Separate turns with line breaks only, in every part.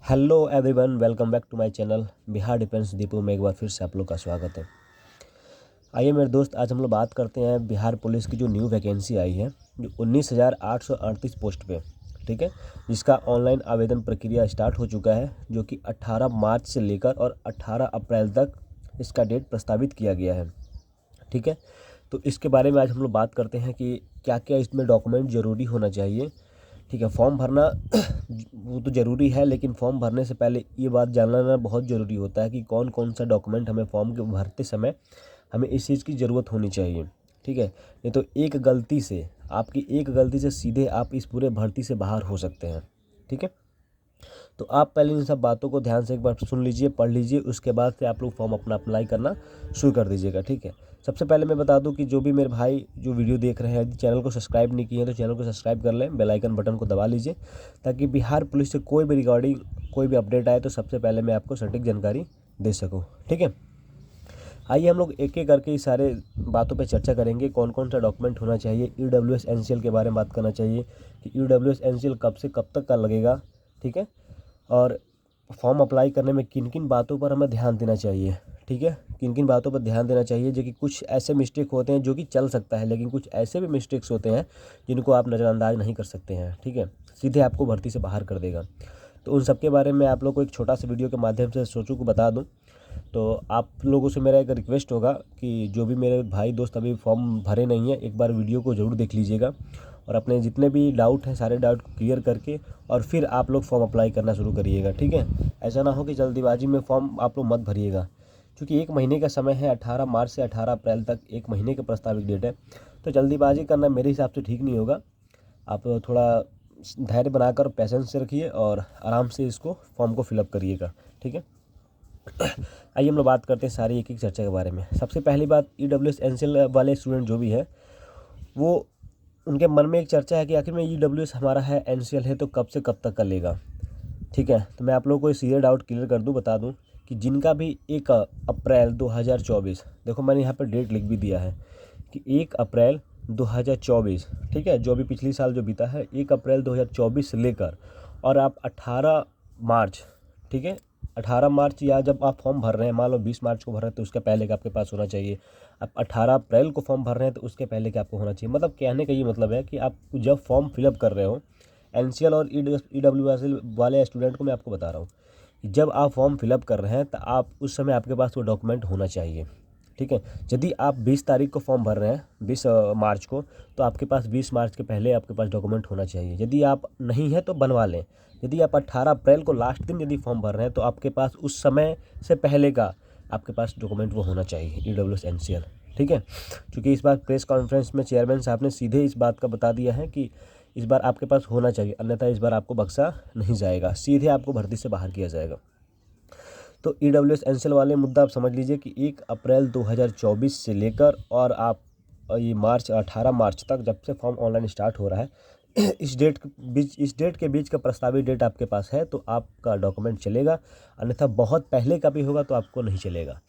Hello everyone, welcome back to my channel Bihar defence depot में एक बार फिर से आप लोग का स्वागत है। आइए मेरे दोस्त, आज हम लोग बात करते हैं बिहार पुलिस की जो न्यू वैकेंसी आई है, जो 19,838 पोस्ट पे, ठीक है, जिसका ऑनलाइन आवेदन प्रक्रिया स्टार्ट हो चुका है, जो कि 18 मार्च से लेकर और 18 अप्रैल तक इसका डेट प्रस्तावित किया गया है। ठीक है, तो इसके बारे में आज हम लोग बात करते हैं कि क्या क्या इसमें डॉक्यूमेंट ज़रूरी होना चाहिए। ठीक है, फॉर्म भरना वो तो ज़रूरी है, लेकिन फॉर्म भरने से पहले ये बात जानना बहुत ज़रूरी होता है कि कौन कौन सा डॉक्यूमेंट हमें फॉर्म के भरते समय हमें इस चीज़ की ज़रूरत होनी चाहिए। ठीक है, नहीं तो आपकी एक गलती से सीधे आप इस पूरे भर्ती से बाहर हो सकते हैं। ठीक है, तो आप पहले इन सब बातों को ध्यान से एक बार सुन लीजिए, पढ़ लीजिए, उसके बाद से आप लोग फॉर्म अपना अप्लाई करना शुरू कर दीजिएगा। ठीक है, सबसे पहले मैं बता दूं कि जो भी मेरे भाई जो वीडियो देख रहे हैं, यदि चैनल को सब्सक्राइब नहीं किए हैं तो चैनल को सब्सक्राइब कर लें, बेल आइकन बटन को दबा लीजिए, ताकि बिहार पुलिस से कोई भी रिगार्डिंग कोई भी अपडेट आए तो सबसे पहले मैं आपको सटीक जानकारी दे सकूँ। ठीक है, आइए हम लोग एक एक करके इस सारे बातों पे चर्चा करेंगे। कौन कौन सा डॉक्यूमेंट होना चाहिए, ईडब्ल्यूएस एनसीएल के बारे में बात करना चाहिए कि ईडब्ल्यूएस एनसीएल कब से कब तक का लगेगा। ठीक है, और फॉर्म अप्लाई करने में किन किन बातों पर हमें ध्यान देना चाहिए। ठीक है, किन किन बातों पर ध्यान देना चाहिए, जो कि कुछ ऐसे मिस्टेक होते हैं जो कि चल सकता है, लेकिन कुछ ऐसे भी मिस्टेक्स होते हैं जिनको आप नज़रअंदाज नहीं कर सकते हैं। ठीक है, सीधे आपको भर्ती से बाहर कर देगा। तो उन सब के बारे में आप लोग को एक छोटा सा वीडियो के माध्यम से सोचूं को बता दूं। तो आप लोगों से मेरा एक रिक्वेस्ट होगा कि जो भी मेरे भाई दोस्त अभी फॉर्म भरे नहीं है, एक बार वीडियो को ज़रूर देख लीजिएगा और अपने जितने भी डाउट हैं सारे डाउट को क्लियर करके और फिर आप लोग फॉर्म अप्लाई करना शुरू करिएगा। ठीक है, ऐसा ना हो कि जल्दीबाजी में फॉर्म आप लोग मत भरिएगा, क्योंकि एक महीने का समय है, 18 मार्च से 18 अप्रैल तक एक महीने का प्रस्तावित डेट है। तो जल्दीबाजी करना मेरे हिसाब से ठीक नहीं होगा। आप थोड़ा धैर्य बनाकर पैसेंस से रखिए और आराम से इसको फॉर्म को फिलअप करिएगा। ठीक है, आइए हम लोग बात करते हैं सारी एक एक चर्चा के बारे में। सबसे पहली बात, ईडब्ल्यूएस एनसीएल वाले स्टूडेंट जो भी है, वो उनके मन में एक चर्चा है कि आखिर में ईडब्ल्यूएस हमारा है, एनसीएल है, तो कब से कब तक का लेगा। ठीक है, तो मैं आप लोगों को इस ये डाउट क्लियर कर दूं, बता दूं कि जिनका भी 1 अप्रैल 2024, देखो मैंने यहाँ पर डेट लिख भी दिया है कि 1 अप्रैल 2024, ठीक है, जो भी पिछली साल जो बीता है, 1 अप्रैल 2024 से लेकर और आप 18 मार्च, ठीक है, 18 मार्च या जब आप फॉर्म भर रहे हैं, मान लो 20 मार्च को भर रहे हैं तो उसके पहले का आपके पास होना चाहिए। आप 18 अप्रैल को फॉर्म भर रहे हैं तो उसके पहले का आपको होना चाहिए। मतलब कहने का ये मतलब है कि आप जब फॉर्म फिलअप कर रहे हो, एनसीएल और ईडब्ल्यूएस वाले स्टूडेंट को मैं आपको बता रहा हूँ कि जब आप फॉर्म फिलअप कर रहे हैं तो आप उस समय आपके पास वो डॉक्यूमेंट होना चाहिए। ठीक है, यदि आप 20 तारीख को फॉर्म भर रहे हैं, 20 मार्च को, तो आपके पास 20 मार्च के पहले आपके पास डॉक्यूमेंट होना चाहिए। यदि आप नहीं है तो बनवा लें। यदि आप 18 अप्रैल को लास्ट दिन यदि फॉर्म भर रहे हैं तो आपके पास उस समय से पहले का आपके पास डॉक्यूमेंट वो होना चाहिए, ईडब्ल्यूएस एनसीएल। ठीक है, क्योंकि इस बार प्रेस कॉन्फ्रेंस में चेयरमैन साहब ने सीधे इस बात का बता दिया है कि इस बार आपके पास होना चाहिए, अन्यथा इस बार आपको बख्शा नहीं जाएगा, सीधे आपको भर्ती से बाहर किया जाएगा। तो ईडब्ल्यूएस एनसीएल वाले मुद्दा आप समझ लीजिए कि 1 अप्रैल 2024 से लेकर और आप ये 18 मार्च तक, जब से फॉर्म ऑनलाइन स्टार्ट हो रहा है, इस डेट के बीच का प्रस्तावित डेट आपके पास है तो आपका डॉक्यूमेंट चलेगा, अन्यथा बहुत पहले का भी होगा तो आपको नहीं चलेगा।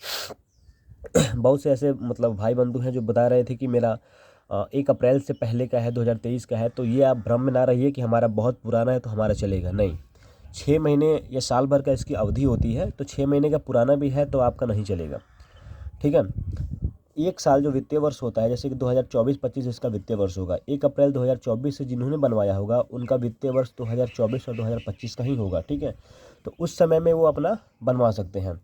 बहुत से ऐसे मतलब भाई बंधु हैं जो बता रहे थे कि मेरा 1 अप्रैल से पहले का है, 2023 का है, तो ये आप भ्रम में ना रहिए कि हमारा बहुत पुराना है तो हमारा चलेगा। नहीं, 6 महीने या साल भर का इसकी अवधि होती है, तो 6 महीने का पुराना भी है तो आपका नहीं चलेगा। ठीक है, एक साल जो वित्तीय वर्ष होता है, जैसे कि 2024-25 इसका वित्तीय वर्ष होगा, 1 अप्रैल 2024 से जिन्होंने बनवाया होगा उनका वित्तीय वर्ष 2024 और 2025 का ही होगा। ठीक है, तो उस समय में वो अपना बनवा सकते हैं,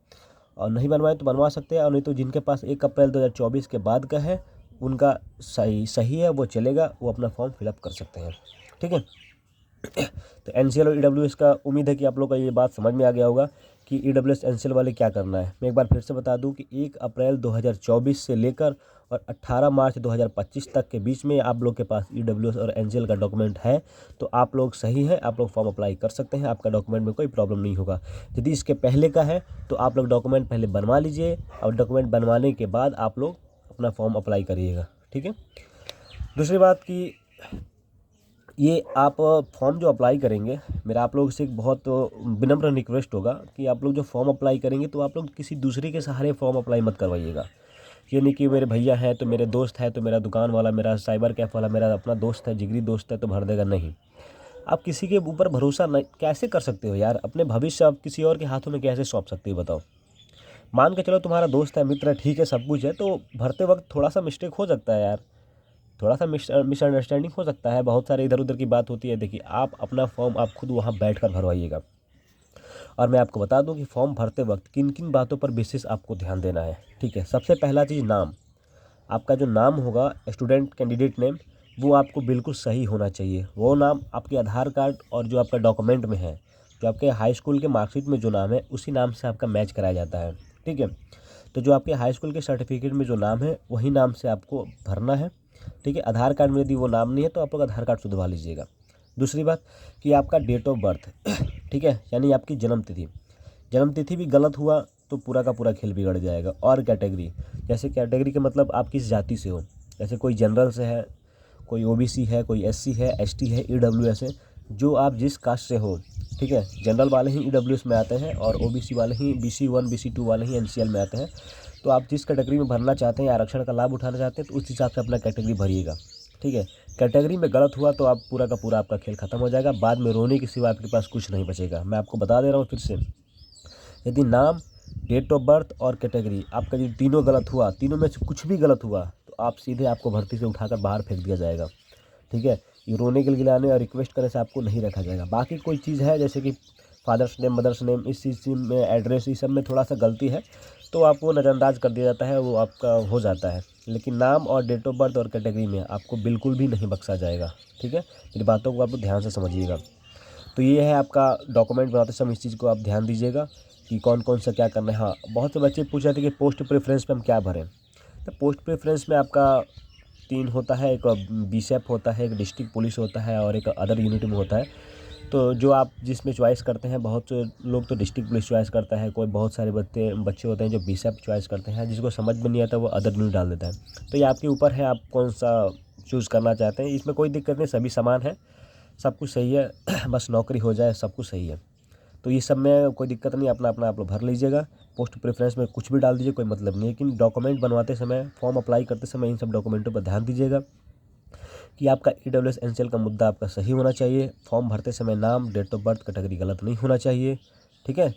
और नहीं बनवाए तो बनवा सकते हैं, और नहीं तो जिनके पास 1 अप्रैल 2024 के बाद का है उनका सही है, वो चलेगा, वो अपना फॉर्म फिलअप कर सकते हैं। ठीक है, तो एनसीएल और ईडब्ल्यूएस का उम्मीद है कि आप लोग का ये बात समझ में आ गया होगा कि ईडब्ल्यूएस एनसीएल वाले क्या करना है। मैं एक बार फिर से बता दूं कि 1 अप्रैल 2024 से लेकर और 18 मार्च 2025 तक के बीच में आप लोग के पास ईडब्ल्यूएस और एनसीएल का डॉक्यूमेंट है तो आप लोग सही है, आप लोग फॉर्म अप्लाई कर सकते हैं, आपका डॉक्यूमेंट में कोई प्रॉब्लम नहीं होगा। यदि इसके पहले का है तो आप लोग डॉक्यूमेंट पहले बनवा लीजिए और डॉक्यूमेंट बनवाने के बाद आप लोग अपना फॉर्म अप्लाई करिएगा। ठीक है, दूसरी बात कि ये आप फॉर्म जो अप्लाई करेंगे, मेरा आप लोगों से एक बहुत विनम्र रिक्वेस्ट होगा कि आप लोग जो फॉर्म अप्लाई करेंगे तो आप लोग किसी दूसरे के सहारे फॉर्म अप्लाई मत करवाइएगा। ये नहीं कि मेरे भैया हैं तो मेरे दोस्त है तो मेरा दुकान वाला, मेरा साइबर कैफ़े वाला मेरा अपना दोस्त है, जिगरी दोस्त है तो भर देगा, नहीं। आप किसी के ऊपर भरोसा नहीं कैसे कर सकते हो यार? अपने भविष्य आप किसी और के हाथों में कैसे सौंप सकते हो बताओ? मान के चलो तुम्हारा दोस्त है, मित्र है, ठीक है, सब कुछ है, तो भरते वक़्त थोड़ा-सा मिस्टेक हो सकता है यार, थोड़ा-सा मिसअंडरस्टैंडिंग हो सकता है, बहुत सारे इधर-उधर की बात होती है। देखिए, आप अपना फॉर्म आप खुद वहाँ बैठकर भरवाइएगा। और मैं आपको बता दूँ कि फॉर्म भरते वक़्त किन-किन बातों पर विशेष आपको ध्यान देना है, ठीक है? सबसे पहला चीज़ नाम। आपका जो नाम होगा स्टूडेंट कैंडिडेट नेम, वो आपको बिल्कुल सही होना चाहिए। वो नाम आपके आधार कार्ड और जो आपका डॉक्यूमेंट में है, जो आपके हाई स्कूल के मार्कशीट में जो नाम है, उसी नाम से आपका मैच कराया जाता है, ठीक है? तो जो आपके हाई स्कूल के सर्टिफिकेट में जो नाम है, वही नाम से आपको भरना है, ठीक है? आधार कार्ड में यदि वो नाम नहीं है, तो आप लोग आधार कार्ड सुधरवा लीजिएगा। दूसरी बात कि आपका डेट ऑफ बर्थ ठीक है? यानी आपकी जन्म तिथि। जन्म तिथि भी गलत हुआ तो पूरा का पूरा खेल बिगड़ जाएगा। और कैटेगरी, जैसे कैटेगरी का मतलब आप किस जाति से हो, जैसे कोई जनरल से है, कोई ओबीसी है, कोई एससी है, एसटी है, ईडब्ल्यूएस है, जो आप जिस कास्ट से हो, ठीक है? जनरल वाले ही ईडब्ल्यूएस में आते हैं और ओबीसी वाले ही BC1 BC2 वाले ही एनसीएल में आते हैं। तो आप जिस कैटेगरी में भरना चाहते हैं, आरक्षण का लाभ उठाना चाहते हैं, तो उस हिसाब से अपना कैटेगरी भरिएगा, ठीक है? कैटेगरी में गलत हुआ तो आप पूरा का पूरा आपका खेल खत्म हो जाएगा, बाद में रोने के सिवा आपके पास कुछ नहीं बचेगा। मैं आपको बता दे रहा हूँ फिर से, यदि नाम, डेट ऑफ बर्थ और कैटेगरी आपका यदि तीनों गलत हुआ, तीनों में से कुछ भी गलत हुआ, तो आप सीधे आपको भर्ती से उठाकर बाहर फेंक दिया जाएगा, ठीक है? ये रोने गिलगिलाने और रिक्वेस्ट करने से आपको नहीं रखा जाएगा। बाकी कोई चीज़ है जैसे कि फादर्स नेम, मदर्स नेम, इस चीज़ में एड्रेस, इस सब में थोड़ा-सा गलती है, तो आपको नज़रअंदाज कर दिया जाता है, वो आपका हो जाता है। लेकिन नाम और डेट ऑफ बर्थ और कैटेगरी में आपको बिल्कुल भी नहीं बख्शा जाएगा, ठीक है? मेरी बातों को आप ध्यान से समझिएगा। तो ये है आपका डॉक्यूमेंट बनाते समय, इस चीज़ को आप ध्यान दीजिएगा कि कौन-कौन सा क्या करना है। हाँ, बहुत से बच्चे पूछ रहे थे कि पोस्ट प्रेफ़रेंस पे हम क्या भरें? तो पोस्ट प्रेफ़रेंस में आपका 3 होता है, एक बीसेप होता है, एक डिस्ट्रिक्ट पुलिस होता है और एक अदर यूनिट में होता है। तो जो आप जिसमें चॉइस करते हैं, बहुत से लोग तो डिस्ट्रिक्ट पुलिस चॉइस करता है, कोई बहुत सारे बच्चे होते हैं जो बीसेप चॉइस करते हैं, जिसको समझ में नहीं आता वो अदर यूनिट डाल देता है। तो ये आपके ऊपर है, आप कौन-सा चूज़ करना चाहते हैं। इसमें कोई दिक्कत नहीं, सभी समान है, सब कुछ सही है बस नौकरी हो जाए, सब कुछ सही है। तो ये सब में कोई दिक्कत नहीं, अपना-अपना आप लोग भर लीजिएगा। पोस्ट प्रेफ़रेंस में कुछ भी डाल दीजिए, कोई मतलब नहीं है। लेकिन डॉक्यूमेंट बनवाते समय, फॉर्म अप्लाई करते समय इन सब डॉक्यूमेंटों पर ध्यान दीजिएगा कि आपका ईडब्ल्यूएस एनसीएल का मुद्दा आपका सही होना चाहिए। फॉर्म भरते समय नाम, डेट ऑफ बर्थ, कैटेगरी गलत नहीं होना चाहिए, ठीक है?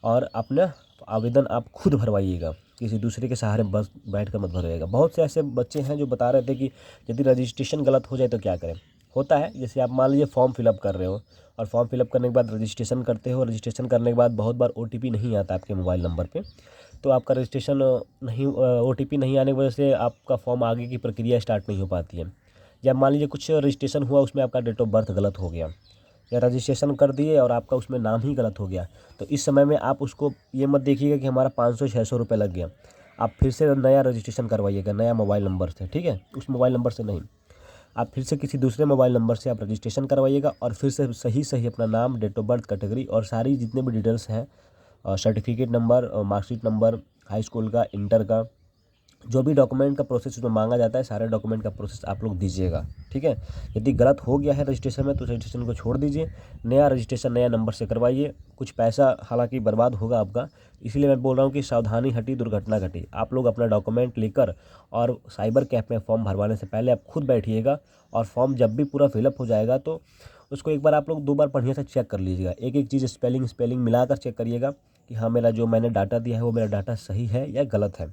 और अपना आवेदन आप खुद भरवाइएगा, किसी दूसरे के सहारे बस बैठकर मत भरवाइएगा। बहुत से ऐसे बच्चे हैं जो बता रहे थे कि यदि रजिस्ट्रेशन गलत हो जाए तो क्या करें? होता है, जैसे आप मान लीजिए फॉर्म फिलअप कर रहे हो और फॉर्म फिलअप करने के बाद रजिस्ट्रेशन करते हो, रजिस्ट्रेशन करने के बाद बहुत बार ओटीपी नहीं आता आपके मोबाइल नंबर पे, तो आपका रजिस्ट्रेशन नहीं ओटीपी नहीं आने की वजह से आपका फॉर्म आगे की प्रक्रिया स्टार्ट नहीं हो पाती है। या मान लीजिए कुछ रजिस्ट्रेशन हुआ, उसमें आपका डेट ऑफ बर्थ गलत हो गया, या रजिस्ट्रेशन कर दिए और आपका उसमें नाम ही गलत हो गया, तो इस समय में आप उसको ये मत देखिएगा कि हमारा 500-600 रुपये लग गया। आप फिर से नया रजिस्ट्रेशन करवाइएगा, नया मोबाइल नंबर से, ठीक है? उस मोबाइल नंबर से नहीं, आप फिर से किसी दूसरे मोबाइल नंबर से आप रजिस्ट्रेशन करवाइएगा और फिर से सही अपना नाम, डेट ऑफ बर्थ, कैटेगरी और सारी जितने भी डिटेल्स हैं, certificate number, marksheet number, high school का, इंटर का, जो भी डॉक्यूमेंट का प्रोसेस उसमें मांगा जाता है, सारे डॉक्यूमेंट का प्रोसेस आप लोग दीजिएगा, ठीक है? यदि गलत हो गया है रजिस्ट्रेशन में तो रजिस्ट्रेशन को छोड़ दीजिए, नया रजिस्ट्रेशन नया नंबर से करवाइए। कुछ पैसा हालांकि बर्बाद होगा आपका, इसीलिए मैं बोल रहा हूँ कि सावधानी हटी दुर्घटना घटी। आप लोग अपना डॉक्यूमेंट लेकर और साइबर कैफ़े में फॉर्म भरवाने से पहले आप खुद बैठिएगा और फॉर्म जब भी पूरा फिलअप हो जाएगा तो उसको एक बार आप लोग 2 बार बढ़िया से चेक कर लीजिएगा। एक-एक चीज़ स्पेलिंग मिलाकर चेक करिएगा कि हाँ, मेरा जो मैंने डाटा दिया है वो मेरा डाटा सही है या गलत है।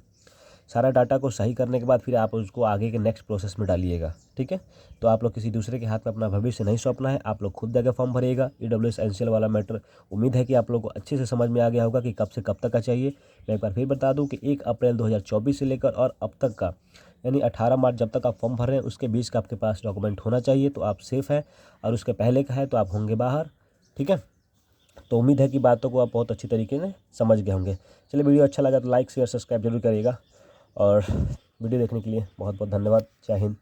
सारा डाटा को सही करने के बाद फिर आप उसको आगे के नेक्स्ट प्रोसेस में डालिएगा, ठीक है? तो आप लोग किसी दूसरे के हाथ में अपना भविष्य नहीं सौंपना है, आप लोग खुद जाकर फॉर्म भरिएगा। ईडब्ल्यूएस एनसीएल वाला मैटर उम्मीद है कि आप लोगों को अच्छे से समझ में आ गया होगा कि कब से कब तक का चाहिए। मैं एक बार फिर बता दूं कि 1 अप्रैल 2024 से लेकर और अब तक का, यानी 18 मार्च जब तक आप फॉर्म भर रहे हैं उसके बीच का आपके पास डॉक्यूमेंट होना चाहिए, तो आप सेफ़ हैं। और उसके पहले का है तो आप होंगे बाहर, ठीक है? तो उम्मीद है कि बातों को आप बहुत अच्छी तरीके से समझ गए होंगे। चलिए, वीडियो अच्छा लगा तो लाइक, शेयर, सब्सक्राइब जरूर करिएगा और वीडियो देखने के लिए बहुत बहुत धन्यवाद। जय हिंद।